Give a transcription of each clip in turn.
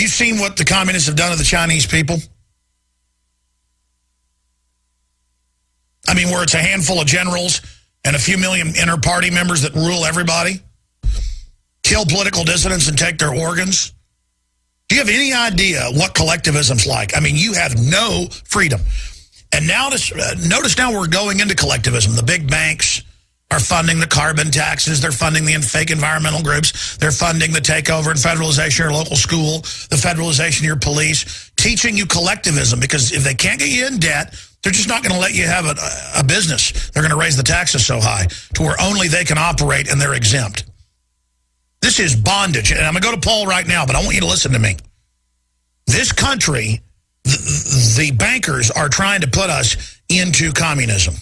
you seen what the communists have done to the Chinese people? I mean, where it's a handful of generals and a few million inter-party members that rule everybody, kill political dissidents and take their organs. Do you have any idea what collectivism's like? I mean, you have no freedom. And now, notice now we're going into collectivism. The big banks are funding the carbon taxes. They're funding the fake environmental groups. They're funding the takeover and federalization of your local school, the federalization of your police, teaching you collectivism, because if they can't get you in debt, they're just not going to let you have a business. They're going to raise the taxes so high to where only they can operate and they're exempt. This is bondage. And I'm going to go to Paul right now, but I want you to listen to me. This country, the bankers are trying to put us into communism.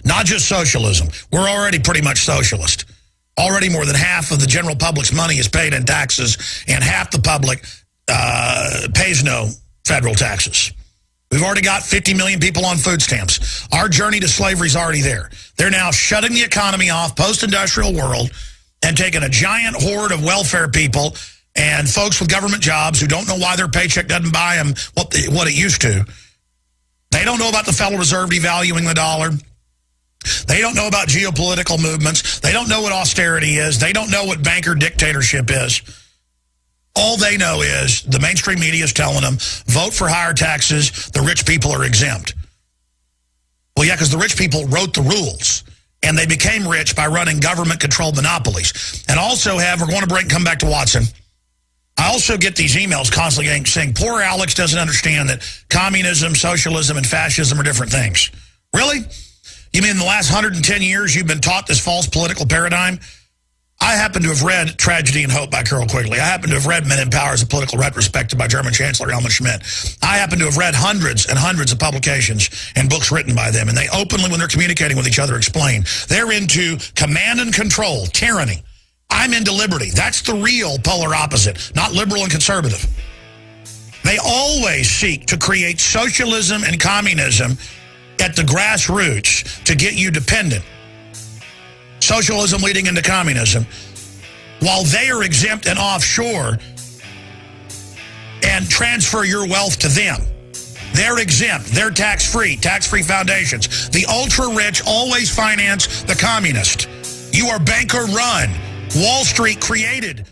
Not just socialism. We're already pretty much socialist. Already more than half of the general public's money is paid in taxes, and half the public pays no federal taxes. We've already got 50 million people on food stamps. Our journey to slavery is already there. They're now shutting the economy off, post-industrial world, and taking a giant horde of welfare people and folks with government jobs who don't know why their paycheck doesn't buy them what it used to. They don't know about the Federal Reserve devaluing the dollar. They don't know about geopolitical movements. They don't know what austerity is. They don't know what banker dictatorship is. All they know is the mainstream media is telling them, vote for higher taxes, the rich people are exempt. Well, yeah, because the rich people wrote the rules, and they became rich by running government-controlled monopolies. And also we're going to break and come back to Watson. I also get these emails constantly saying, poor Alex doesn't understand that communism, socialism, and fascism are different things. Really? You mean in the last 110 years you've been taught this false political paradigm? I happen to have read Tragedy and Hope by Carol Quigley. I happen to have read Men in Power as a Political Retrospective by German Chancellor Helmut Schmidt. I happen to have read hundreds and hundreds of publications and books written by them, and they openly, when they're communicating with each other, explain. They're into command and control, tyranny. I'm into liberty. That's the real polar opposite, not liberal and conservative. They always seek to create socialism and communism at the grassroots to get you dependent. Socialism leading into communism, while they are exempt and offshore and transfer your wealth to them. They're exempt. They're tax-free foundations. The ultra-rich always finance the communist. You are banker-run. Wall Street created.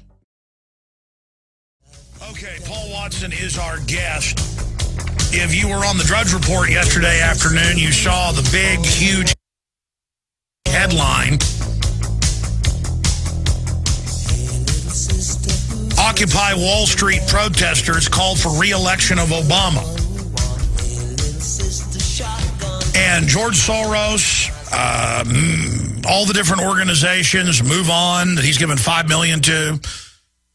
Okay, Paul Watson is our guest. If you were on the Drudge Report yesterday afternoon, you saw the big, huge headline. Occupy Wall Street protesters called for re-election of Obama. And George Soros, all the different organizations, Move On, that he's given $5 million to,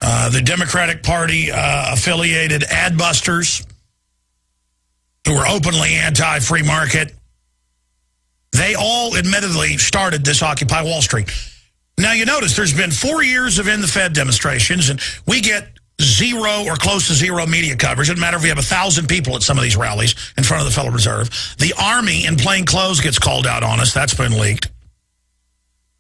the Democratic Party affiliated adbusters who are openly anti-free market, they all admittedly started this Occupy Wall Street. Now, you notice there's been 4 years of In the Fed demonstrations, and we get zero or close to zero media coverage. It doesn't matter if we have 1,000 people at some of these rallies in front of the Federal Reserve. The Army in plain clothes gets called out on us. That's been leaked.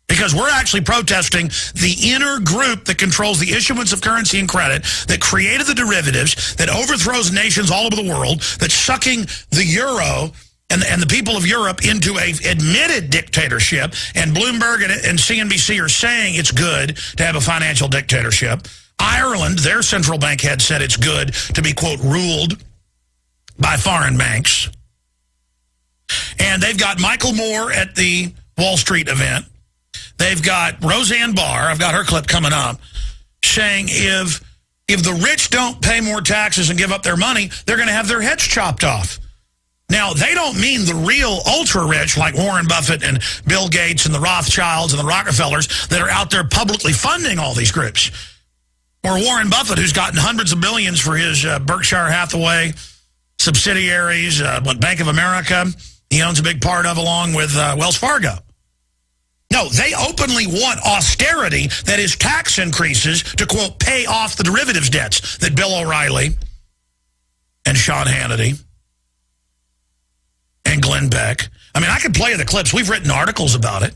Because we're actually protesting the inner group that controls the issuance of currency and credit, that created the derivatives, that overthrows nations all over the world, that's sucking the euro and the people of Europe into a admitted dictatorship. And Bloomberg and CNBC are saying it's good to have a financial dictatorship. Ireland, their central bank head, said it's good to be, quote, ruled by foreign banks. And they've got Michael Moore at the Wall Street event. They've got Roseanne Barr, I've got her clip coming up, saying if the rich don't pay more taxes and give up their money, they're going to have their heads chopped off. Now, they don't mean the real ultra-rich like Warren Buffett and Bill Gates and the Rothschilds and the Rockefellers that are out there publicly funding all these groups. Or Warren Buffett, who's gotten hundreds of billions for his Berkshire Hathaway subsidiaries, Bank of America, he owns a big part of, along with Wells Fargo. No, they openly want austerity, that is tax increases, to, quote, pay off the derivatives debts that Bill O'Reilly and Sean Hannity and Glenn Beck. I mean, I could play the clips. We've written articles about it.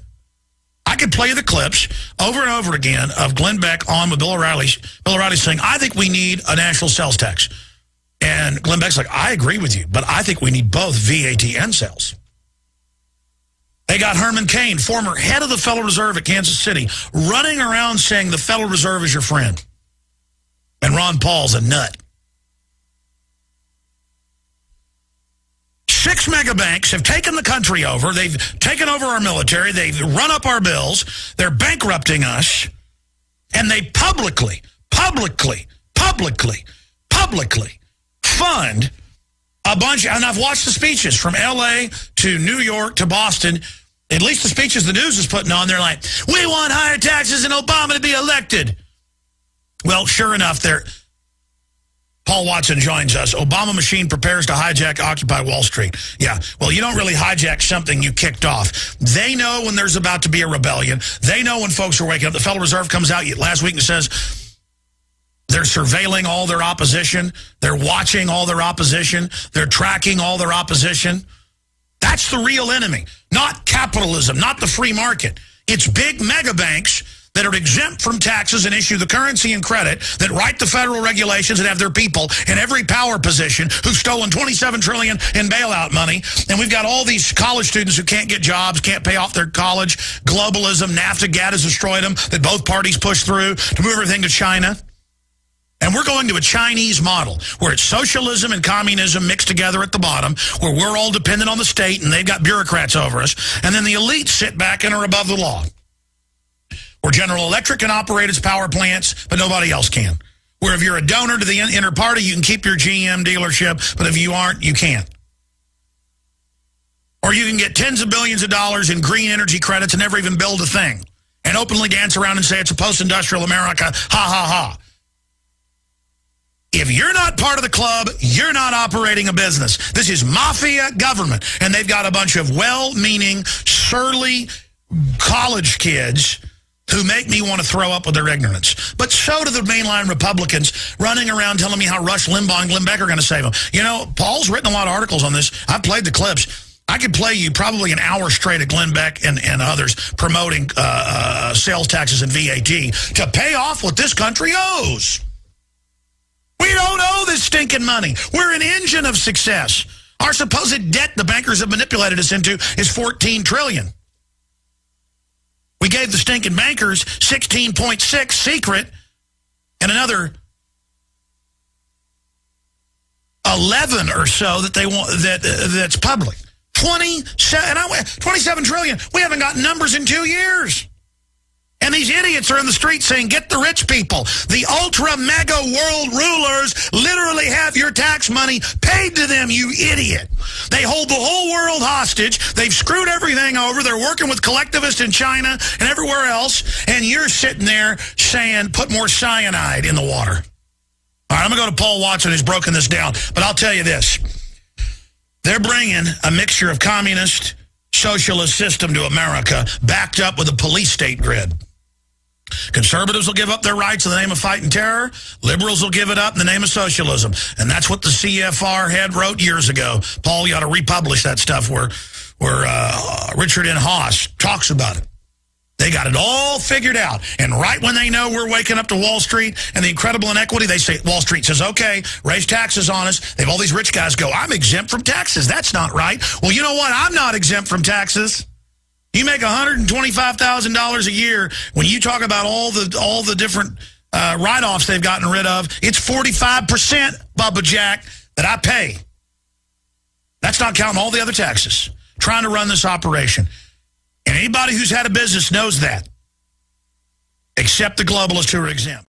I could play the clips over and over again of Glenn Beck on with Bill O'Reilly saying, I think we need a national sales tax. And Glenn Beck's like, I agree with you, but I think we need both VAT and sales. They got Herman Cain, former head of the Federal Reserve at Kansas City, running around saying the Federal Reserve is your friend. And Ron Paul's a nut. 6 mega banks have taken the country over. They've taken over our military. They've run up our bills. They're bankrupting us. And they publicly fund a bunch. And I've watched the speeches from L.A. to New York to Boston. At least the speeches the news is putting on. They're like, we want higher taxes and Obama to be elected. Well, sure enough, Paul Watson joins us. Obama machine prepares to hijack Occupy Wall Street. Yeah, well, you don't really hijack something you kicked off. They know when there's about to be a rebellion. They know when folks are waking up. The Federal Reserve comes out last week and says they're surveilling all their opposition. They're watching all their opposition. They're tracking all their opposition. That's the real enemy, not capitalism, not the free market. It's big mega banks that are exempt from taxes and issue the currency and credit, that write the federal regulations and have their people in every power position who've stolen $27 trillion in bailout money. And we've got all these college students who can't get jobs, can't pay off their college. Globalism, NAFTA, GATT has destroyed them, that both parties push through to move everything to China. And we're going to a Chinese model where it's socialism and communism mixed together at the bottom, where we're all dependent on the state and they've got bureaucrats over us. And then the elites sit back and are above the law. Where General Electric can operate its power plants, but nobody else can. Where if you're a donor to the inner party, you can keep your GM dealership, but if you aren't, you can't. Or you can get tens of billions of dollars in green energy credits and never even build a thing. And openly dance around and say it's a post-industrial America, ha, ha, ha. If you're not part of the club, you're not operating a business. This is mafia government. And they've got a bunch of well-meaning, surly college kids who make me want to throw up with their ignorance. But so do the mainline Republicans running around telling me how Rush Limbaugh and Glenn Beck are going to save them. You know, Paul's written a lot of articles on this. I've played the clips. I could play you probably an hour straight of Glenn Beck and others promoting sales taxes and VAT to pay off what this country owes. We don't owe this stinking money. We're an engine of success. Our supposed debt the bankers have manipulated us into is $14 trillion. We gave the stinking bankers 16.6 secret and another 11 or so that they want that's public. 27 trillion. We haven't got numbers in 2 years. And these idiots are in the street saying, get the rich people. The ultra mega world rulers literally have your tax money paid to them, you idiot. They hold the whole world hostage. They've screwed everything over. They're working with collectivists in China and everywhere else. And you're sitting there saying, put more cyanide in the water. All right, I'm going to go to Paul Watson, who's broken this down. But I'll tell you this. They're bringing a mixture of communist, socialist system to America, backed up with a police state grid. Conservatives will give up their rights in the name of fighting terror. Liberals will give it up in the name of socialism. And that's what the CFR head wrote years ago. Paul, you ought to republish that stuff where Richard N. Haas talks about it. They got it all figured out. And right when they know we're waking up to Wall Street and the incredible inequity, they say, Wall Street says, okay, raise taxes on us. They have all these rich guys go, I'm exempt from taxes. That's not right. Well, you know what? I'm not exempt from taxes. You make $125,000 a year. When you talk about all the different write-offs they've gotten rid of, it's 45%, Bubba Jack, that I pay. That's not counting all the other taxes. Trying to run this operation. And anybody who's had a business knows that. Except the globalists who are exempt.